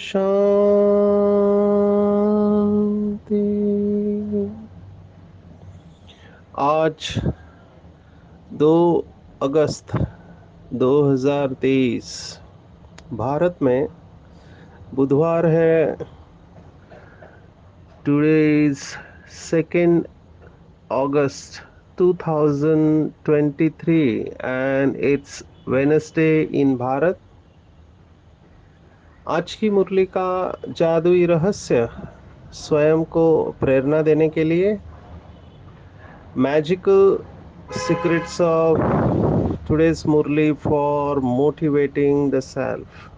शांति। आज 2 अगस्त 2023 भारत में बुधवार है। Today is 2 August 2023 and it's Wednesday in Bharat. आज की मुरली का जादुई रहस्य स्वयं को प्रेरणा देने के लिए magical secrets of today's Murli for motivating the self.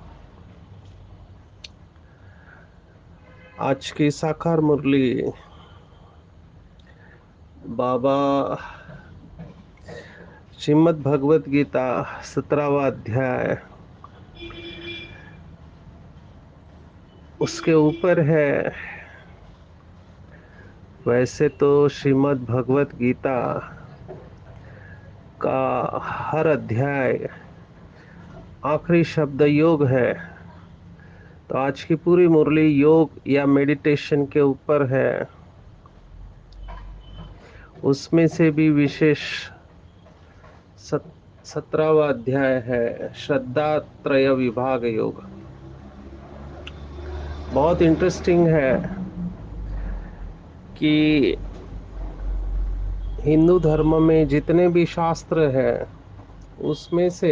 आज की साकार मुरली बाबा श्रीमद् भगवत गीता 17वां अध्याय उसके ऊपर है। वैसे तो श्रीमद् भगवत गीता का हर अध्याय आखिरी शब्द योग है, तो आज की पूरी मुरली योग या मेडिटेशन के ऊपर है। उसमें से भी विशेष 17वां अध्याय है श्रद्धा त्रय विभाग योग। बहुत इंटरेस्टिंग है कि हिंदू धर्म में जितने भी शास्त्र हैं उसमें से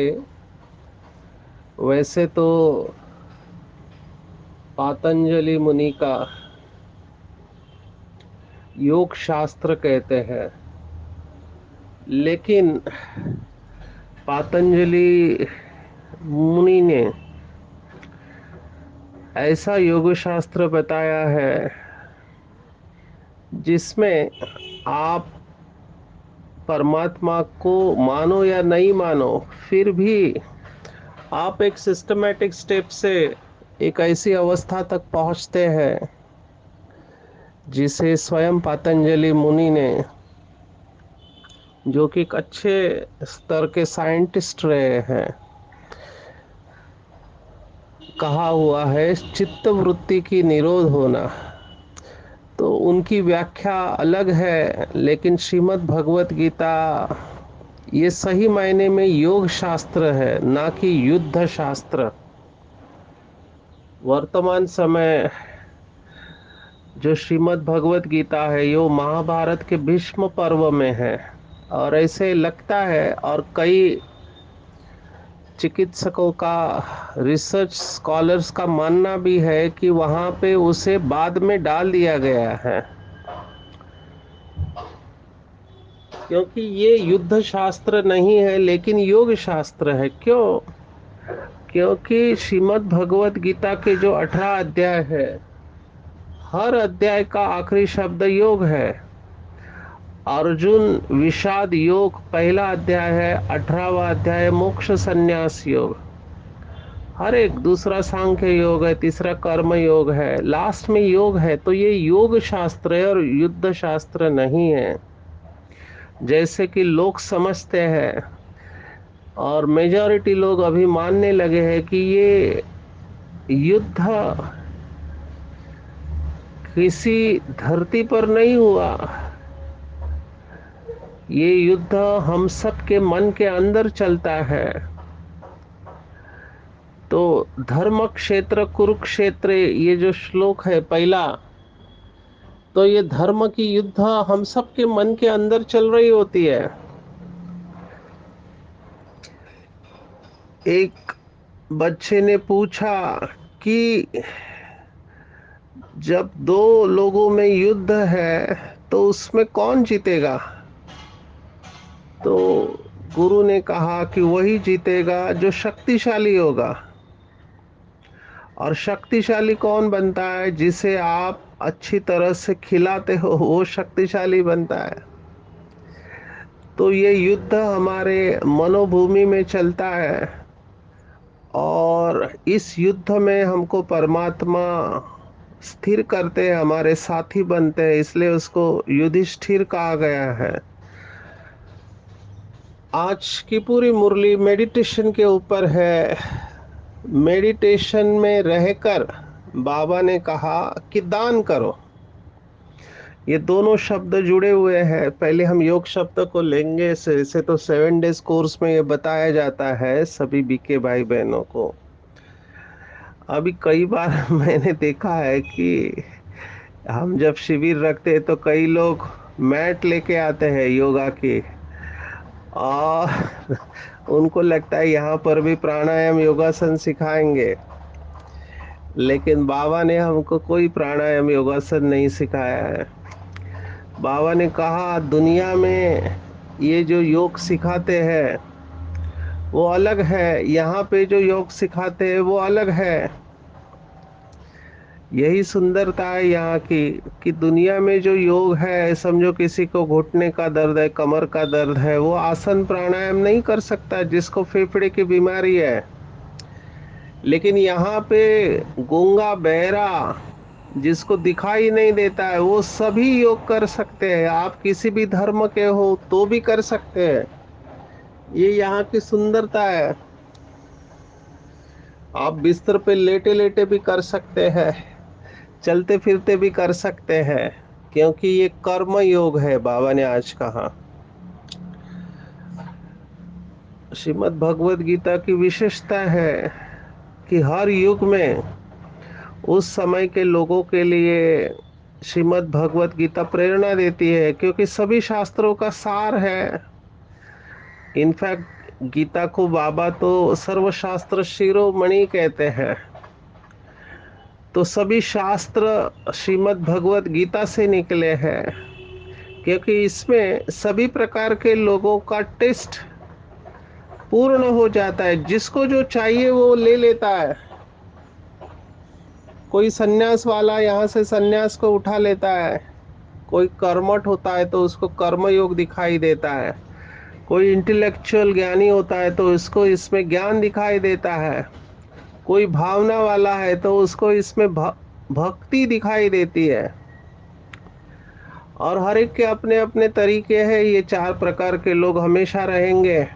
वैसे तो पातंजलि मुनि का योग शास्त्र कहते हैं, लेकिन पातंजलि मुनि ने ऐसा योग शास्त्र बताया है जिसमें आप परमात्मा को मानो या नहीं मानो, फिर भी आप एक सिस्टमैटिक स्टेप से एक ऐसी अवस्था तक पहुंचते हैं जिसे स्वयं पतंजलि मुनि ने, जो कि एक अच्छे स्तर के साइंटिस्ट रहे हैं, कहा हुआ है चित्त वृत्ति की निरोध होना। तो उनकी व्याख्या अलग है, लेकिन श्रीमद् भगवत गीता ये सही मायने में योग शास्त्र है, ना कि युद्ध शास्त्र। वर्तमान समय जो श्रीमद् भगवत गीता है यो महाभारत के भीष्म पर्व में है, और ऐसे लगता है और कई चिकित्सकों का, रिसर्च स्कॉलर्स का मानना भी है कि वहां पे उसे बाद में डाल दिया गया है, क्योंकि ये युद्ध शास्त्र नहीं है लेकिन योग शास्त्र है। क्यों? क्योंकि श्रीमद् भगवत गीता के जो 18 अध्याय है, हर अध्याय का आखिरी शब्द योग है। अर्जुन विषाद योग पहला अध्याय है, 18वां अध्याय मोक्ष संन्यास योग। हर एक दूसरा सांख्य योग है, तीसरा कर्म योग है, लास्ट में योग है। तो ये योग शास्त्र है और युद्ध शास्त्र नहीं है जैसे कि लोग समझते हैं। और मेजॉरिटी लोग अभी मानने लगे हैं कि ये युद्ध किसी धरती पर नहीं हुआ, ये युद्ध हम सब के मन के अंदर चलता है। तो धर्म क्षेत्र कुरुक्षेत्र ये जो श्लोक है पहला, तो ये धर्म की युद्ध हम सब के मन के अंदर चल रही होती है। एक बच्चे ने पूछा कि जब दो लोगों में युद्ध है तो उसमें कौन जीतेगा? तो गुरु ने कहा कि वही जीतेगा जो शक्तिशाली होगा। और शक्तिशाली कौन बनता है? जिसे आप अच्छी तरह से खिलाते हो वो शक्तिशाली बनता है। तो ये युद्ध हमारे मनोभूमि में चलता है और इस युद्ध में हमको परमात्मा स्थिर करते हैं, हमारे साथी बनते हैं, इसलिए उसको युधिष्ठिर कहा गया है। आज की पूरी मुरली मेडिटेशन के ऊपर है। मेडिटेशन में रहकर बाबा ने कहा कि दान करो। ये दोनों शब्द जुड़े हुए हैं। पहले हम योग शब्द को लेंगे। इसे तो 7 डेज कोर्स में ये बताया जाता है सभी बीके भाई बहनों को। अभी कई बार मैंने देखा है कि हम जब शिविर रखते हैं तो कई लोग मैट लेके आते हैं योगा की, और उनको लगता है यहाँ पर भी प्राणायाम योगासन सिखाएंगे, लेकिन बाबा ने हमको कोई प्राणायाम योगासन नहीं सिखाया है। बाबा ने कहा दुनिया में ये जो योग सिखाते हैं वो अलग है, यहाँ पे जो योग सिखाते हैं वो अलग है। यही सुंदरता है यहाँ की कि दुनिया में जो योग है, समझो किसी को घुटने का दर्द है, कमर का दर्द है, वो आसन प्राणायाम नहीं कर सकता जिसको फेफड़े की बीमारी है। लेकिन यहाँ पे गूंगा बहरा जिसको दिखाई नहीं देता है वो सभी योग कर सकते हैं। आप किसी भी धर्म के हो तो भी कर सकते हैं। ये यहाँ की सुंदरता है। आप बिस्तर पे लेटे लेटे भी कर सकते हैं, चलते फिरते भी कर सकते हैं, क्योंकि ये कर्म योग है। बाबा ने आज कहा श्रीमद् भगवत गीता की विशेषता है कि हर युग में उस समय के लोगों के लिए श्रीमद् भगवत गीता प्रेरणा देती है, क्योंकि सभी शास्त्रों का सार है। इनफैक्ट गीता को बाबा तो सर्वशास्त्र शिरोमणि कहते हैं। तो सभी शास्त्र श्रीमद् भगवत गीता से निकले हैं, क्योंकि इसमें सभी प्रकार के लोगों का टेस्ट पूर्ण हो जाता है। जिसको जो चाहिए वो ले लेता है। कोई सन्यास वाला यहाँ से सन्यास को उठा लेता है, कोई कर्मठ होता है तो उसको कर्म योग दिखाई देता है, कोई इंटेलेक्चुअल ज्ञानी होता है तो उसको इसमें ज्ञान दिखाई देता है, कोई भावना वाला है तो उसको इसमें भक्ति दिखाई देती है। और हर एक के अपने अपने तरीके हैं। ये 4 प्रकार के लोग हमेशा रहेंगे।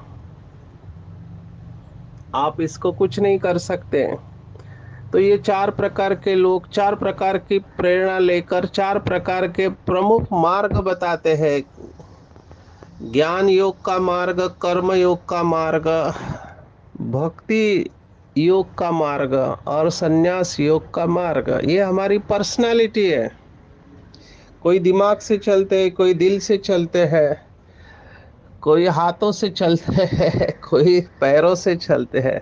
आप इसको कुछ नहीं कर सकते। तो ये 4 प्रकार के लोग 4 प्रकार की प्रेरणा लेकर 4 प्रकार के प्रमुख मार्ग बताते हैं। ज्ञान योग का मार्ग, कर्म योग का मार्ग, भक्ति योग का मार्ग और संन्यास योग का मार्ग। ये हमारी पर्सनालिटी है। कोई दिमाग से चलते हैं, कोई दिल से चलते हैं, कोई हाथों से चलते हैं, कोई पैरों से चलते हैं।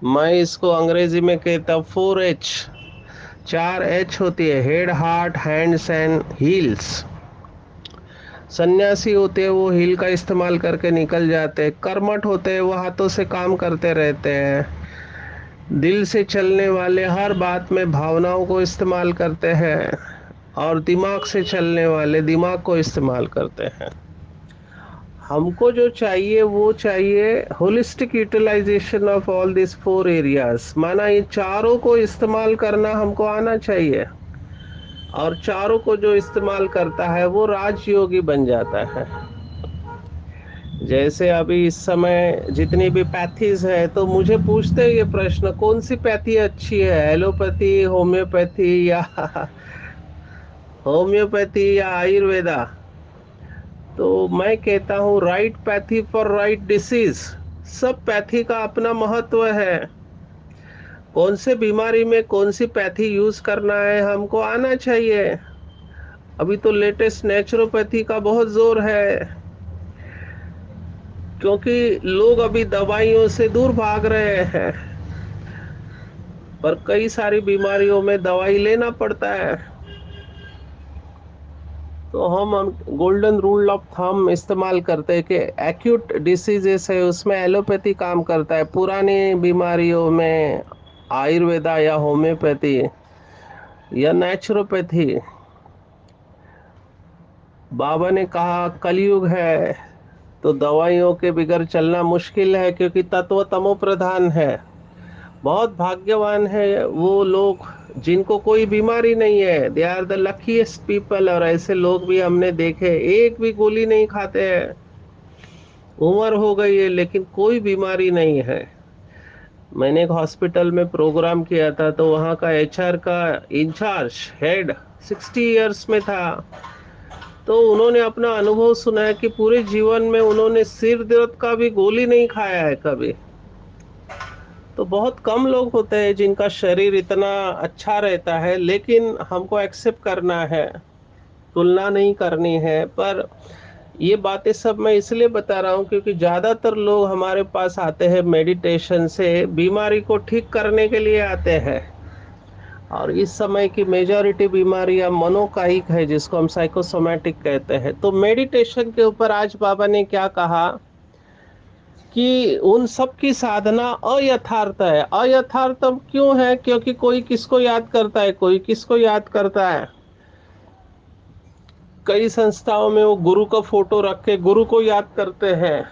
मैं इसको अंग्रेजी में कहता हूँ 4H। 4H होती है, head, heart, hands and heels. सन्यासी होते हैं वो हील का इस्तेमाल करके निकल जाते हैं। कर्मठ होते हैं वो हाथों से काम करते रहते हैं। दिल से चलने वाले हर बात में भावनाओं को इस्तेमाल करते हैं, और दिमाग से चलने वाले दिमाग को इस्तेमाल करते हैं। हमको जो चाहिए वो चाहिए holistic utilisation of all this 4 areas. माना ये चारों को इस्तेमाल करना हमको आना चाहिए, और चारों को जो इस्तेमाल करता है वो राजयोगी बन जाता है। जैसे अभी इस समय जितनी भी पैथीज है तो मुझे पूछते हैं ये प्रश्न, कौन सी पैथी अच्छी है, एलोपैथी, होम्योपैथी या होम्योपैथी या आयुर्वेदा? तो मैं कहता हूँ right pathy for right disease. सब पैथी का अपना महत्व है। कौन से बीमारी में कौन सी पैथी यूज करना है हमको आना चाहिए। अभी तो लेटेस्ट नेचुरोपैथी का बहुत जोर है, क्योंकि लोग अभी दवाइयों से दूर भाग रहे हैं, पर कई सारी बीमारियों में दवाई लेना पड़ता है। तो हम गोल्डन रूल ऑफ थंब इस्तेमाल करते हैं कि एक्यूट डिसीजेस है उसमें एलोपैथी काम करता है, पुरानी बीमारियों में आयुर्वेदा या होम्योपैथी या नेचुरोपैथी, बाबा ने कहा कलयुग है तो दवाइयों के बिगर चलना मुश्किल है, क्योंकि तत्व तमो प्रधान है। बहुत भाग्यवान है वो लोग जिनको कोई बीमारी नहीं है, they are the luckiest people. और ऐसे लोग भी हमने देखे, एक भी गोली नहीं खाते हैं, उम्र हो गई है लेकिन कोई बीमारी नहीं है। मैंने एक हॉस्पिटल में प्रोग्राम किया था, तो वहाँ का एचआर का इंचार्ज हेड 60 इयर्स में था। तो उन्होंने अपना अनुभव सुनाया कि पूरे जीवन में उन्होंने सिर दर्द का भी गोली नहीं खाया है कभी। तो बहुत कम लोग होते हैं जिनका शरीर इतना अच्छा रहता है, लेकिन हमको एक्सेप्ट करना है, तुलना नहीं करनी है। पर ये बातें सब मैं इसलिए बता रहा हूँ क्योंकि ज्यादातर लोग हमारे पास आते हैं मेडिटेशन से बीमारी को ठीक करने के लिए आते हैं। और इस समय की मेजॉरिटी बीमारियां मनोकायिक है, जिसको हम साइकोसोमैटिक कहते हैं। तो मेडिटेशन के ऊपर आज बाबा ने क्या कहा कि उन सब की साधना अयथार्थ है। अयथार्थ क्यों है? क्योंकि कोई किसको याद करता है, कोई किसको याद करता है। कई संस्थाओं में वो गुरु का फोटो रख के गुरु को याद करते हैं।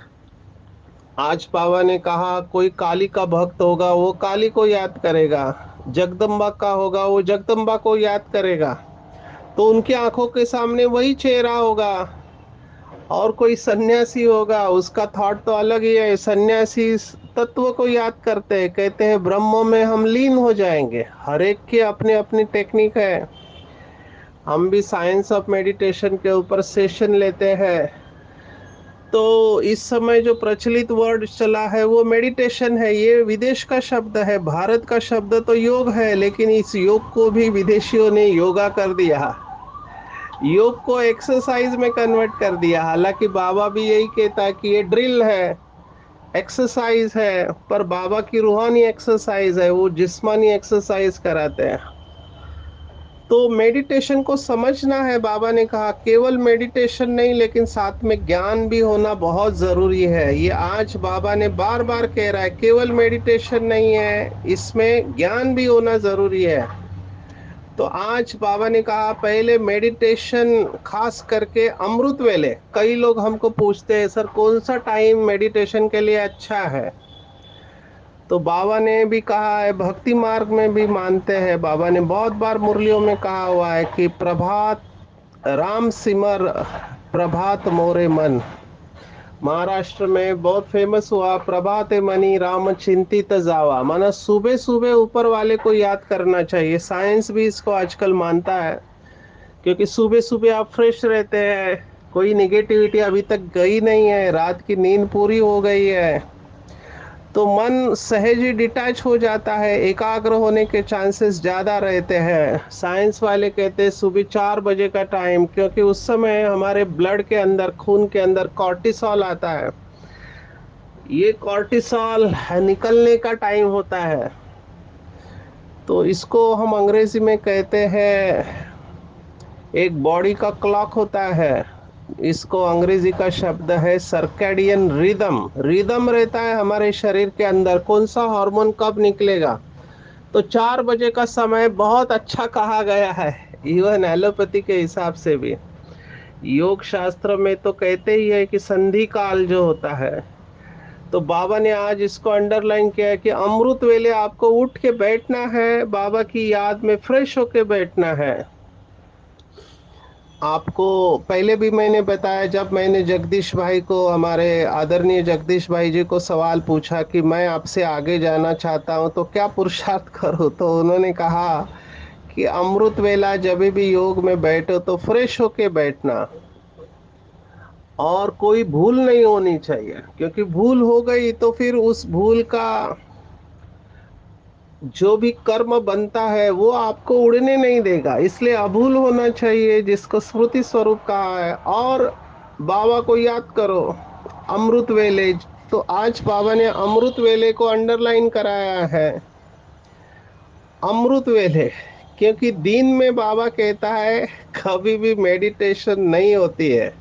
आज बाबा ने कहा कोई काली का भक्त होगा वो काली को याद करेगा, जगदम्बा का होगा वो जगदम्बा को याद करेगा। तो उनकी आंखों के सामने वही चेहरा होगा। और कोई सन्यासी होगा, उसका थॉट तो अलग ही है। सन्यासी इस तत्व को याद करते हैं, कहते हैं ब्रह्म में हम लीन हो जाएंगे। हर एक की अपनी अपनी टेक्निक है। हम भी साइंस ऑफ मेडिटेशन के ऊपर सेशन लेते हैं। तो इस समय जो प्रचलित वर्ड चला है वो मेडिटेशन है। ये विदेश का शब्द है, भारत का शब्द तो योग है, लेकिन इस योग को भी विदेशियों ने योगा कर दिया, योग को एक्सरसाइज में कन्वर्ट कर दिया। हालांकि बाबा भी यही कहता है कि ये ड्रिल है, एक्सरसाइज है, पर बाबा की रूहानी एक्सरसाइज है, वो जिस्मानी एक्सरसाइज कराते हैं। तो मेडिटेशन को समझना है। बाबा ने कहा केवल मेडिटेशन नहीं, लेकिन साथ में ज्ञान भी होना बहुत जरूरी है। ये आज बाबा ने बार बार कह रहा है, केवल मेडिटेशन नहीं है, इसमें ज्ञान भी होना जरूरी है। तो आज बाबा ने कहा पहले मेडिटेशन, खास करके अमृत वेले। कई लोग हमको पूछते हैं सर कौन सा टाइम मेडिटेशन के लिए अच्छा है। तो बाबा ने भी कहा है, भक्ति मार्ग में भी मानते हैं, बाबा ने बहुत बार मुरलियों में कहा हुआ है कि प्रभात राम सिमर प्रभात मोरे मन। महाराष्ट्र में बहुत फेमस हुआ, प्रभात मनी राम चिंतित जावा, माना सुबह सुबह ऊपर वाले को याद करना चाहिए। साइंस भी इसको आजकल मानता है, क्योंकि सुबह सुबह आप फ्रेश रहते हैं, कोई निगेटिविटी अभी तक गई नहीं है, रात की नींद पूरी हो गई है, तो मन सहज ही डिटैच हो जाता है, एकाग्र होने के चांसेस ज्यादा रहते हैं। साइंस वाले कहते हैं सुबह 4 बजे का टाइम, क्योंकि उस समय हमारे ब्लड के अंदर, खून के अंदर कॉर्टिसोल आता है। ये कॉर्टिसोल निकलने का टाइम होता है। तो इसको हम अंग्रेजी में कहते हैं, एक बॉडी का क्लॉक होता है, इसको अंग्रेजी का शब्द है सर्कैडियन रिदम। रिदम रहता है हमारे शरीर के अंदर, कौन सा हार्मोन कब निकलेगा। तो 4 बजे का समय बहुत अच्छा कहा गया है, इवन एलोपैथी के हिसाब से भी। योग शास्त्र में तो कहते ही है कि संधि काल जो होता है। तो बाबा ने आज इसको अंडरलाइन किया है कि अमृत वेले आपको उठ के बैठना है, बाबा की याद में फ्रेश होके बैठना है। आपको पहले भी मैंने बताया, जब मैंने जगदीश भाई को, हमारे आदरणीय जगदीश भाई जी को सवाल पूछा कि मैं आपसे आगे जाना चाहता हूं तो क्या पुरुषार्थ करूं, तो उन्होंने कहा कि अमृत वेला जब भी योग में बैठो तो फ्रेश होके बैठना, और कोई भूल नहीं होनी चाहिए, क्योंकि भूल हो गई तो फिर उस भूल का जो भी कर्म बनता है वो आपको उड़ने नहीं देगा। इसलिए अभूल होना चाहिए, जिसको स्मृति स्वरूप कहा है। और बाबा को याद करो, अमृत वेले। तो आज बाबा ने अमृत वेले को अंडरलाइन कराया है, अमृत वेले, क्योंकि दिन में बाबा कहता है कभी भी मेडिटेशन नहीं होती है।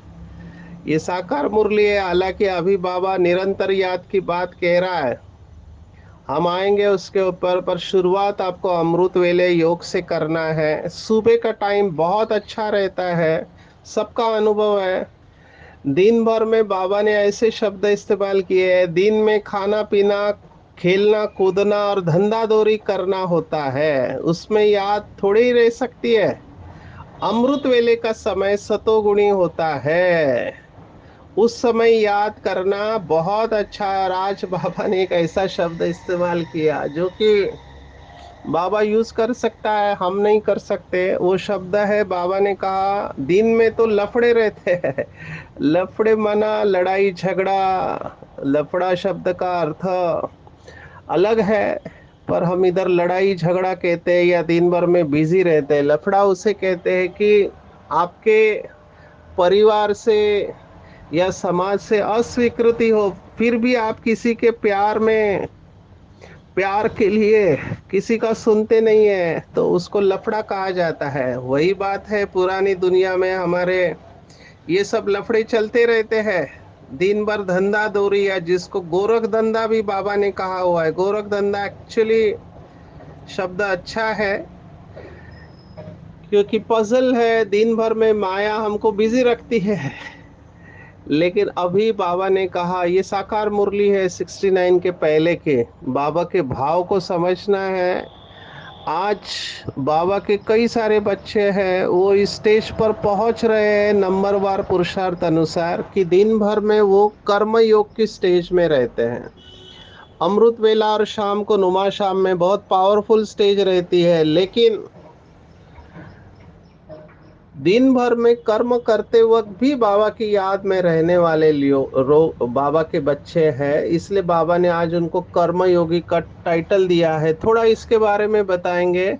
ये साकार मुरली है, हालांकि अभी बाबा निरंतर याद की बात कह रहा है। हम आएंगे उसके ऊपर, पर शुरुआत आपको अमृत वेले योग से करना है। सुबह का टाइम बहुत अच्छा रहता है, सबका अनुभव है। दिन भर में बाबा ने ऐसे शब्द इस्तेमाल किए हैं, दिन में खाना पीना, खेलना कूदना और धंधा दौरी करना होता है, उसमें याद थोड़ी ही रह सकती है। अमृत वेले का समय सतोगुणी होता है, उस समय याद करना बहुत अच्छा है। और आज बाबा ने एक ऐसा शब्द इस्तेमाल किया जो कि बाबा यूज कर सकता है, हम नहीं कर सकते। वो शब्द है, बाबा ने कहा दिन में तो लफड़े रहते हैं। लफड़े माना लड़ाई झगड़ा। लफड़ा शब्द का अर्थ अलग है, पर हम इधर लड़ाई झगड़ा कहते हैं या दिन भर में बिजी रहते हैं। लफड़ा उसे कहते हैं कि आपके परिवार से या समाज से अस्वीकृति हो, फिर भी आप किसी के प्यार में, प्यार के लिए किसी का सुनते नहीं है, तो उसको लफड़ा कहा जाता है। वही बात है, पुरानी दुनिया में हमारे ये सब लफड़े चलते रहते हैं। दिन भर धंधा दौरी, या जिसको गोरख धंधा भी बाबा ने कहा हुआ है। गोरख धंधा एक्चुअली शब्द अच्छा है, क्योंकि पजल है, दिन भर में माया हमको बिजी रखती है। लेकिन अभी बाबा ने कहा, ये साकार मुरली है 69 के पहले के, बाबा के भाव को समझना है। आज बाबा के कई सारे बच्चे हैं, वो इस स्टेज पर पहुंच रहे हैं नंबरवार पुरुषार्थ अनुसार, कि दिन भर में वो कर्म योग की स्टेज में रहते हैं। अमृत वेला और शाम को नुमा शाम में बहुत पावरफुल स्टेज रहती है, लेकिन दिन भर में कर्म करते वक्त भी बाबा की याद में रहने वाले लियो बाबा के बच्चे हैं। इसलिए बाबा ने आज उनको कर्म योगी का टाइटल दिया है। थोड़ा इसके बारे में बताएंगे।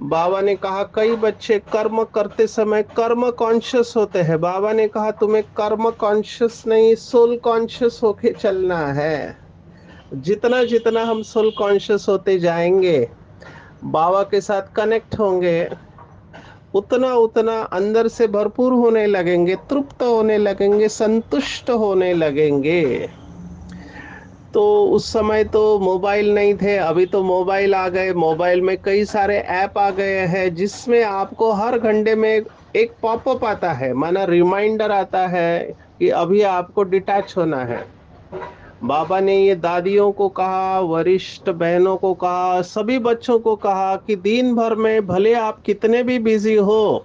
बाबा ने कहा कई बच्चे कर्म करते समय कर्म कॉन्शियस होते हैं। बाबा ने कहा तुम्हें कर्म कॉन्शियस नहीं, सोल कॉन्शियस होके चलना है। जितना जितना हम सोल कॉन्शियस होते जाएंगे, बाबा के साथ कनेक्ट होंगे, उतना उतना अंदर से भरपूर होने लगेंगे, तृप्त होने लगेंगे, संतुष्ट होने लगेंगे। तो उस समय तो मोबाइल नहीं थे, अभी तो मोबाइल आ गए। मोबाइल में कई सारे ऐप आ गए हैं, जिसमें आपको हर घंटे में एक पॉपअप आता है, माना रिमाइंडर आता है कि अभी आपको डिटैच होना है। बाबा ने ये दादियों को कहा, वरिष्ठ बहनों को कहा, सभी बच्चों को कहा कि दिन भर में भले आप कितने भी बिजी हो,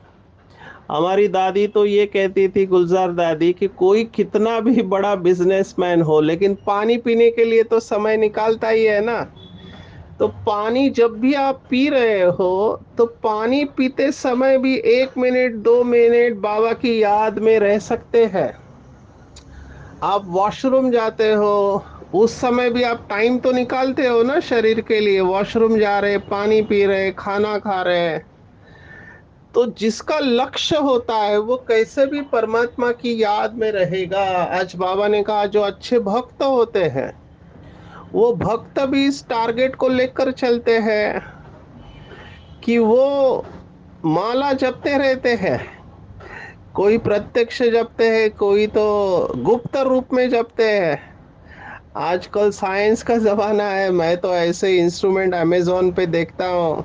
हमारी दादी तो ये कहती थी, गुलजार दादी, कि कोई कितना भी बड़ा बिजनेसमैन हो, लेकिन पानी पीने के लिए तो समय निकालता ही है ना। तो पानी जब भी आप पी रहे हो, तो पानी पीते समय भी 1 मिनट 2 मिनट बाबा की याद में रह सकते हैं। आप वॉशरूम जाते हो, उस समय भी आप टाइम तो निकालते हो ना शरीर के लिए। वॉशरूम जा रहे, पानी पी रहे, खाना खा रहे। तो जिसका लक्ष्य होता है वो कैसे भी परमात्मा की याद में रहेगा। आज बाबा ने कहा जो अच्छे भक्त होते हैं, वो भक्त भी इस टारगेट को लेकर चलते हैं कि वो माला जपते रहते हैं। कोई प्रत्यक्ष जपते हैं, कोई तो गुप्त रूप में जपते हैं। आजकल साइंस का जमाना है, मैं तो ऐसे इंस्ट्रूमेंट अमेजोन पे देखता हूँ,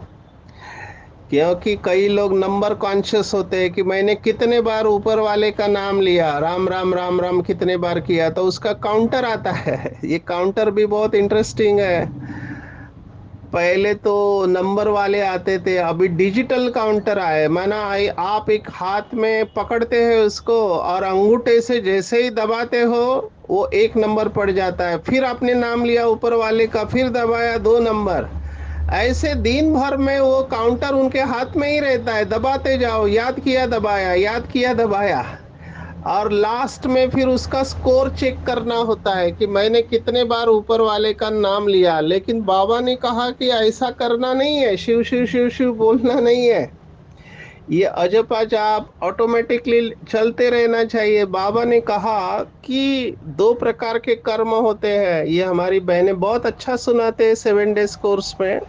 क्योंकि कई लोग नंबर कॉन्शियस होते हैं कि मैंने कितने बार ऊपर वाले का नाम लिया, राम राम राम राम कितने बार किया, तो उसका काउंटर आता है। ये काउंटर भी बहुत इंटरेस्टिंग है। पहले तो नंबर वाले आते थे, अभी डिजिटल काउंटर आए। माना आप एक हाथ में पकड़ते हैं उसको, और अंगूठे से जैसे ही दबाते हो, वो 1 नंबर पड़ जाता है। फिर आपने नाम लिया ऊपर वाले का, फिर दबाया 2 नंबर। ऐसे दिन भर में वो काउंटर उनके हाथ में ही रहता है, दबाते जाओ, याद किया दबाया, याद किया दबाया। और लास्ट में फिर उसका स्कोर चेक करना होता है कि मैंने कितने बार ऊपर वाले का नाम लिया। लेकिन बाबा ने कहा कि ऐसा करना नहीं है, शिव शिव शिव शिव बोलना नहीं है। ये अजपा जाप ऑटोमेटिकली चलते रहना चाहिए। बाबा ने कहा कि 2 प्रकार के कर्म होते हैं, ये हमारी बहनें बहुत अच्छा सुनाते हैं 7 डेज कोर्स में।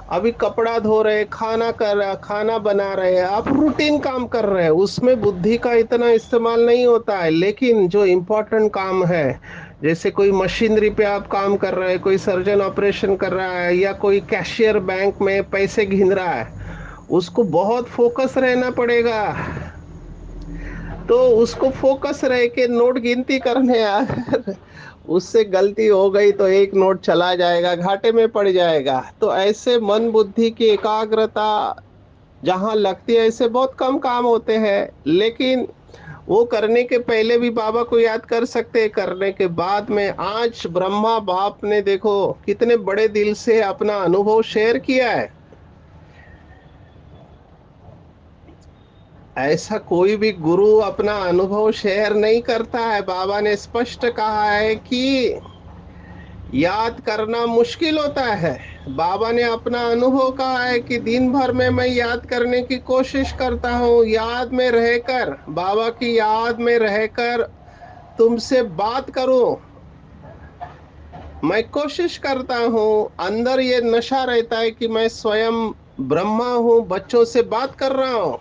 अभी कपड़ा धो रहे, खाना बना रहे हैं, आप रूटीन काम कर रहे हैं, उसमें बुद्धि का इतना इस्तेमाल नहीं होता है। लेकिन जो इम्पोर्टेंट काम है, जैसे कोई मशीनरी पे आप काम कर रहे हैं, कोई सर्जन ऑपरेशन कर रहा है, या कोई कैशियर बैंक में पैसे गिन रहा है, उसको बहुत फोकस रहना पड़ेगा। तो उसको फोकस रह के नोट गिनती करने अगर उससे गलती हो गई तो एक नोट चला जाएगा, घाटे में पड़ जाएगा। तो ऐसे मन बुद्धि की एकाग्रता जहां लगती है, ऐसे बहुत कम काम होते हैं, लेकिन वो करने के पहले भी बाबा को याद कर सकते हैं, करने के बाद में। आज ब्रह्मा बाप ने देखो कितने बड़े दिल से अपना अनुभव शेयर किया है। ऐसा कोई भी गुरु अपना अनुभव शेयर नहीं करता है। बाबा ने स्पष्ट कहा है कि याद करना मुश्किल होता है। बाबा ने अपना अनुभव कहा है कि दिन भर में मैं याद करने की कोशिश करता हूँ, याद में रहकर, बाबा की याद में रहकर तुमसे बात करूं। मैं कोशिश करता हूँ, अंदर ये नशा रहता है कि मैं स्वयं ब्रह्मा हूँ, बच्चों से बात कर रहा हूँ,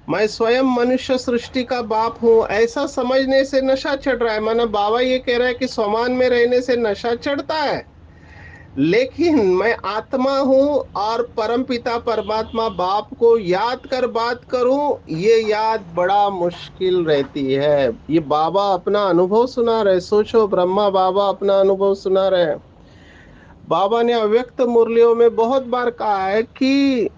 मैं स्वयं मनुष्य सृष्टि का बाप हूँ। ऐसा समझने से नशा चढ़ रहा है। माना बाबा ये कह रहा है कि स्वमान में रहने से नशा चढ़ता है, लेकिन मैं आत्मा हूं और परमपिता परमात्मा बाप को याद कर बात करूं, ये याद बड़ा मुश्किल रहती है। ये बाबा अपना अनुभव सुना रहे। सोचो, ब्रह्मा बाबा अपना अनुभव सुना रहे हैं। बाबा ने अव्यक्त मुरलियों में बहुत बार कहा है कि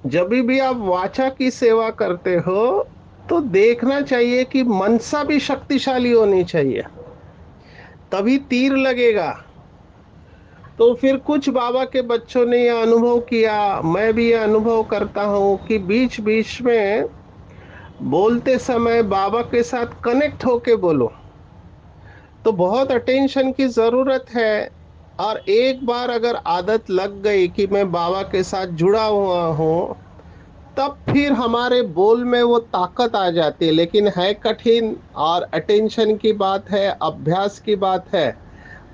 जब भी आप वाचा की सेवा करते हो तो देखना चाहिए कि मनसा भी शक्तिशाली होनी चाहिए, तभी तीर लगेगा। तो फिर कुछ बाबा के बच्चों ने यह अनुभव किया, मैं भी यह अनुभव करता हूँ कि बीच बीच में बोलते समय बाबा के साथ कनेक्ट होके बोलो। तो बहुत अटेंशन की जरूरत है। और एक बार अगर आदत लग गई कि मैं बाबा के साथ जुड़ा हुआ हूँ, तब फिर हमारे बोल में वो ताकत आ जाती है। लेकिन है कठिन, और अटेंशन की बात है, अभ्यास की बात है।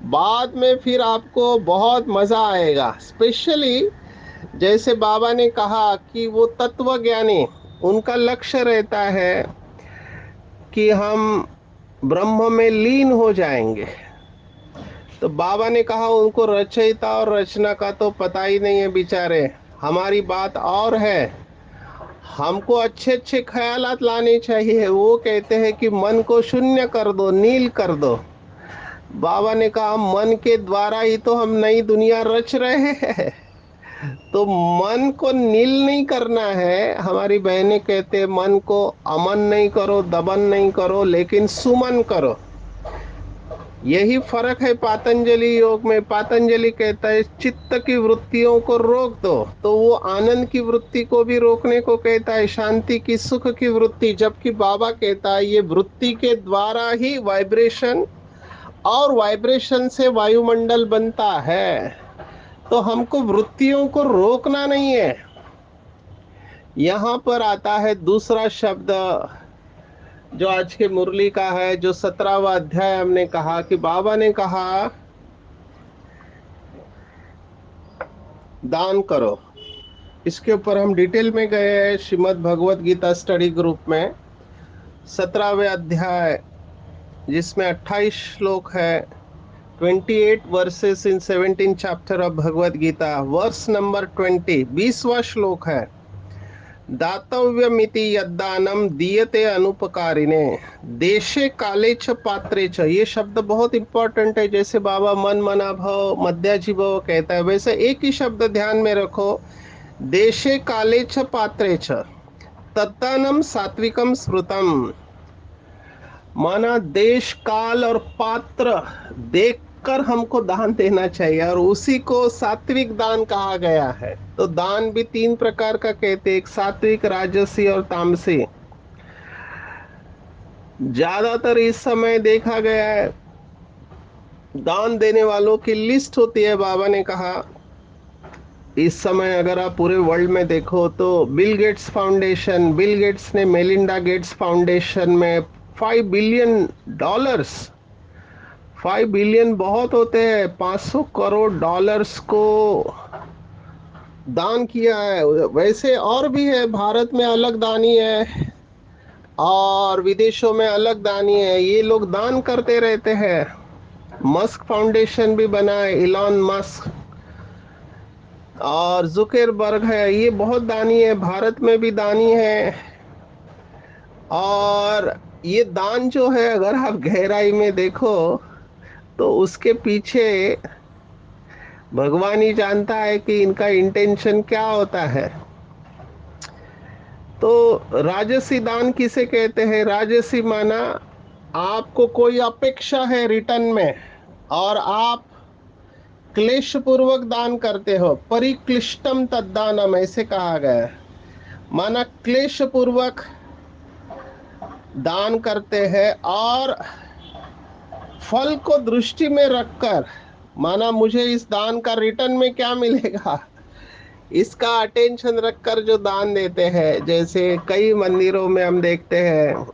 बाद में फिर आपको बहुत मजा आएगा। स्पेशली जैसे बाबा ने कहा कि वो तत्व ज्ञानी, उनका लक्ष्य रहता है कि हम ब्रह्म में लीन हो जाएंगे। तो बाबा ने कहा उनको रचयिता और रचना का तो पता ही नहीं है बेचारे। हमारी बात और है, हमको अच्छे अच्छे ख्यालात लाने चाहिए। वो कहते हैं कि मन को शून्य कर दो, नील कर दो। बाबा ने कहा मन के द्वारा ही तो हम नई दुनिया रच रहे हैं। तो मन को नील नहीं करना है। हमारी बहनें कहते हैं मन को अमन नहीं करो, दमन नहीं करो, लेकिन सुमन करो। यही फर्क है पातंजलि योग में। पातंजलि कहता है चित्त की वृत्तियों को रोक दो, तो वो आनंद की वृत्ति को भी रोकने को कहता है, शांति की, सुख की वृत्ति। जबकि बाबा कहता है ये वृत्ति के द्वारा ही वाइब्रेशन, और वाइब्रेशन से वायुमंडल बनता है। तो हमको वृत्तियों को रोकना नहीं है। यहां पर आता है दूसरा शब्द जो आज के मुरली का है, जो 17वां अध्याय हमने कहा कि बाबा ने कहा दान करो। इसके ऊपर हम डिटेल में गए हैं श्रीमद् भगवत गीता स्टडी ग्रुप में। 17वें अध्याय जिसमें 28 श्लोक है, 28 verses in 17 chapter of Bhagavad Gita. Verse number 20, 20वां श्लोक है, दातव्यमिति यद्दानम दीयते अनुपकारिणे देशे काले च पात्रे च। ये शब्द बहुत इंपॉर्टेंट है। जैसे बाबा मन मना भव मध्याजी भव कहता है, वैसे एक ही शब्द ध्यान में रखो, देशे काले च पात्रे च तद्दानम सात्विकम स्मृतम। माना देश काल और पात्र देखकर हमको दान देना चाहिए, और उसी को सात्विक दान कहा गया है। तो दान भी तीन प्रकार का कहते हैं, एक सात्विक, राजसी और तामसी। ज्यादातर इस समय देखा गया है दान देने वालों की लिस्ट होती है। बाबा ने कहा इस समय अगर आप पूरे वर्ल्ड में देखो तो Bill Gates foundation, Bill Gates ने मेलिंडा गेट्स फाउंडेशन में $5 बिलियन, 5 बिलियन बहुत होते हैं, 500 करोड़ डॉलर्स को दान किया है। वैसे और भी है, भारत में अलग दानी है और विदेशों में अलग दानी है। ये लोग दान करते रहते हैं। मस्क फाउंडेशन भी बना है, इलॉन मस्क और जुकेरबर्ग है, ये बहुत दानी है, भारत में भी दानी है। और ये दान जो है अगर आप गहराई में देखो तो उसके पीछे भगवान ही जानता है कि इनका इंटेंशन क्या होता है। तो राजसी दान किसे कहते हैं? राजसी माना आपको कोई अपेक्षा है रिटर्न में और आप क्लेश पूर्वक दान करते हो। परिक्लिष्टम तद्दानम ऐसे कहा गया है। माना क्लेश पूर्वक दान करते हैं और फल को दृष्टि में रखकर, माना मुझे इस दान का रिटर्न में क्या मिलेगा, इसका अटेंशन रखकर जो दान देते हैं। जैसे कई मंदिरों में हम देखते हैं,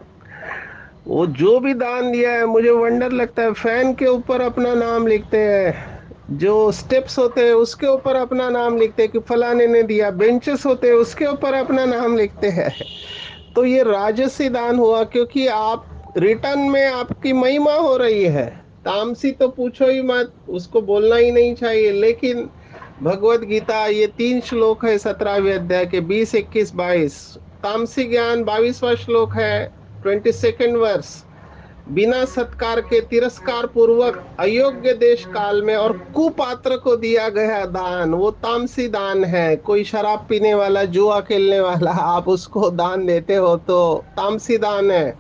वो जो भी दान दिया है मुझे वंडर लगता है, फैन के ऊपर अपना नाम लिखते हैं, जो स्टेप्स होते हैं उसके ऊपर अपना नाम लिखते हैं कि फलाने ने दिया, बेंचेस होते हैं उसके ऊपर अपना नाम लिखते हैं। तो ये राजसी दान हुआ, क्योंकि आप रिटर्न में आपकी महिमा हो रही है। तामसी तो पूछो ही मत, उसको बोलना ही नहीं चाहिए। लेकिन भगवत गीता, ये 3 श्लोक है 17वें अध्याय के, 20, 21, 22। तामसी ज्ञान 22वां श्लोक है, 22nd वर्ष। बिना सत्कार के तिरस्कार पूर्वक अयोग्य देश काल में और कुपात्र को दिया गया दान, वो तामसी दान है। कोई शराब पीने वाला, जुआ खेलने वाला, आप उसको दान देते हो तो तामसी दान है।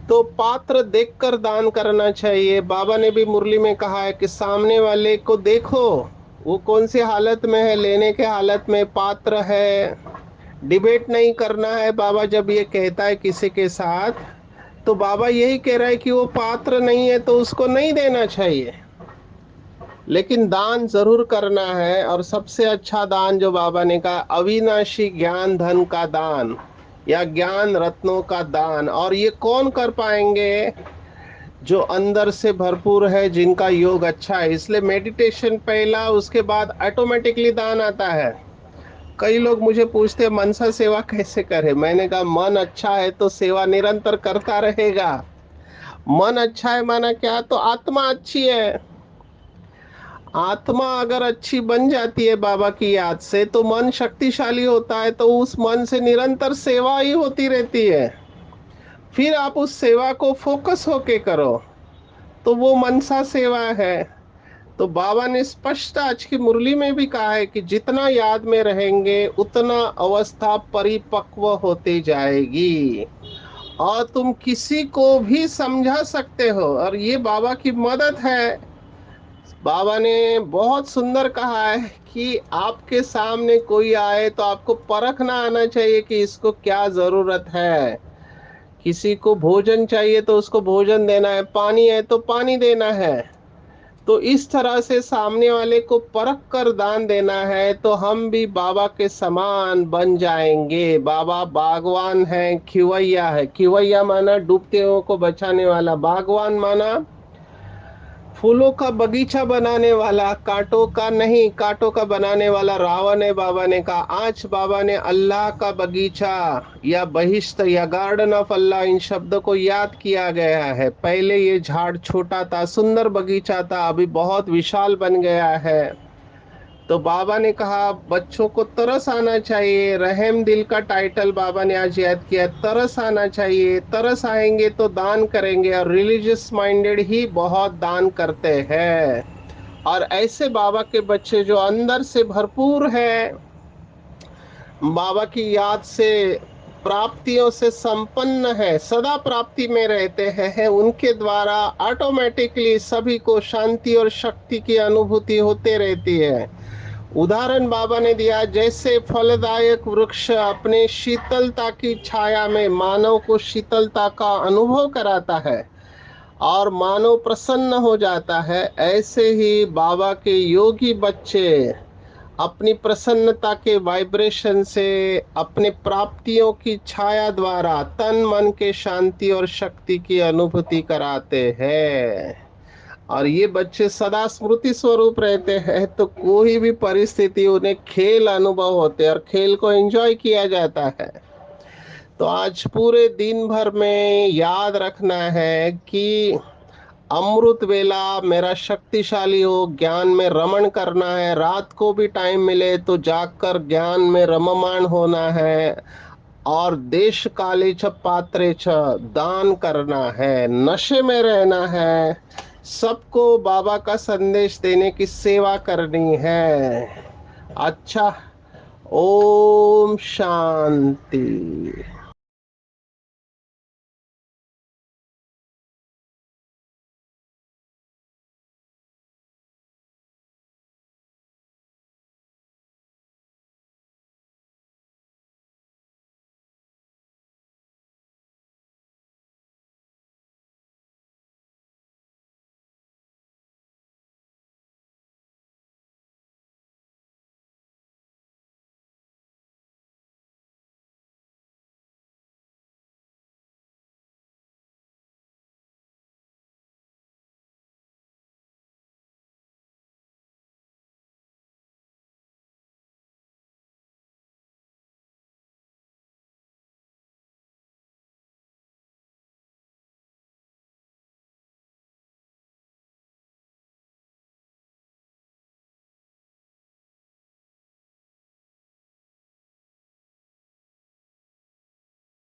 तो पात्र देखकर दान करना चाहिए। बाबा ने भी मुरली में कहा है कि सामने वाले को देखो वो कौन सी हालत में है, लेने के हालत में पात्र है। डिबेट नहीं करना है। बाबा जब ये कहता है किसी के साथ, तो बाबा यही कह रहा है कि वो पात्र नहीं है तो उसको नहीं देना चाहिए, लेकिन दान जरूर करना है। और सबसे अच्छा दान जो बाबा ने कहा, अविनाशी ज्ञान धन का दान या ज्ञान रत्नों का दान। और ये कौन कर पाएंगे? जो अंदर से भरपूर है, जिनका योग अच्छा है। इसलिए मेडिटेशन पहला, उसके बाद ऑटोमेटिकली दान आता है। कई लोग मुझे पूछते हैं मनसा सेवा कैसे करें। मैंने कहा मन अच्छा है तो सेवा निरंतर करता रहेगा। मन अच्छा है माना क्या? तो आत्मा अच्छी है। आत्मा अगर अच्छी बन जाती है बाबा की याद से, तो मन शक्तिशाली होता है, तो उस मन से निरंतर सेवा ही होती रहती है। फिर आप उस सेवा को फोकस होके करो, तो वो मनसा सेवा है। तो बाबा ने स्पष्ट आज की मुरली में भी कहा है कि जितना याद में रहेंगे उतना अवस्था परिपक्व होती जाएगी और तुम किसी को भी समझा सकते हो। और ये बाबा की मदद है। बाबा ने बहुत सुंदर कहा है कि आपके सामने कोई आए तो आपको परखना आना चाहिए कि इसको क्या जरूरत है। किसी को भोजन चाहिए तो उसको भोजन देना है, पानी है तो पानी देना है। तो इस तरह से सामने वाले को परख कर दान देना है, तो हम भी बाबा के समान बन जाएंगे। बाबा बागवान है, खिवैया है। खिवैया माना डूबते हुए को बचाने वाला, बागवान माना फूलों का बगीचा बनाने वाला, कांटों का नहीं, कांटों का बनाने वाला रावण है। बाबा ने कहा, आज बाबा ने अल्लाह का बगीचा या बहिश्त या गार्डन ऑफ अल्लाह, इन शब्दों को याद किया गया है। पहले ये झाड़ छोटा था, सुंदर बगीचा था, अभी बहुत विशाल बन गया है। तो बाबा ने कहा बच्चों को तरस आना चाहिए। रहम दिल का टाइटल बाबा ने आज याद किया। तरस आना चाहिए, तरस आएंगे तो दान करेंगे। और रिलीजियस माइंडेड ही बहुत दान करते हैं। और ऐसे बाबा के बच्चे जो अंदर से भरपूर है, बाबा की याद से, प्राप्तियों से संपन्न है, सदा प्राप्ति में रहते हैं, उनके द्वारा ऑटोमेटिकली सभी को शांति और शक्ति की अनुभूति होते रहती है। उदाहरण बाबा ने दिया, जैसे फलदायक वृक्ष अपने शीतलता की छाया में मानव को शीतलता का अनुभव कराता है और मानव प्रसन्न हो जाता है, ऐसे ही बाबा के योगी बच्चे अपनी प्रसन्नता के वाइब्रेशन से, अपने प्राप्तियों की छाया द्वारा तन मन के शांति और शक्ति की अनुभूति कराते हैं। और ये बच्चे सदा स्मृति स्वरूप रहते हैं, तो कोई भी परिस्थिति उन्हें खेल अनुभव होते हैं और खेल को एंजॉय किया जाता है। तो आज पूरे दिन भर में याद रखना है कि अमृत वेला मेरा शक्तिशाली हो, ज्ञान में रमण करना है, रात को भी टाइम मिले तो जागकर ज्ञान में रममाण होना है, और देश काले छ पात्रे छ, दान करना है, नशे में रहना है, सबको बाबा का संदेश देने की सेवा करनी है। अच्छा, ओम शांति।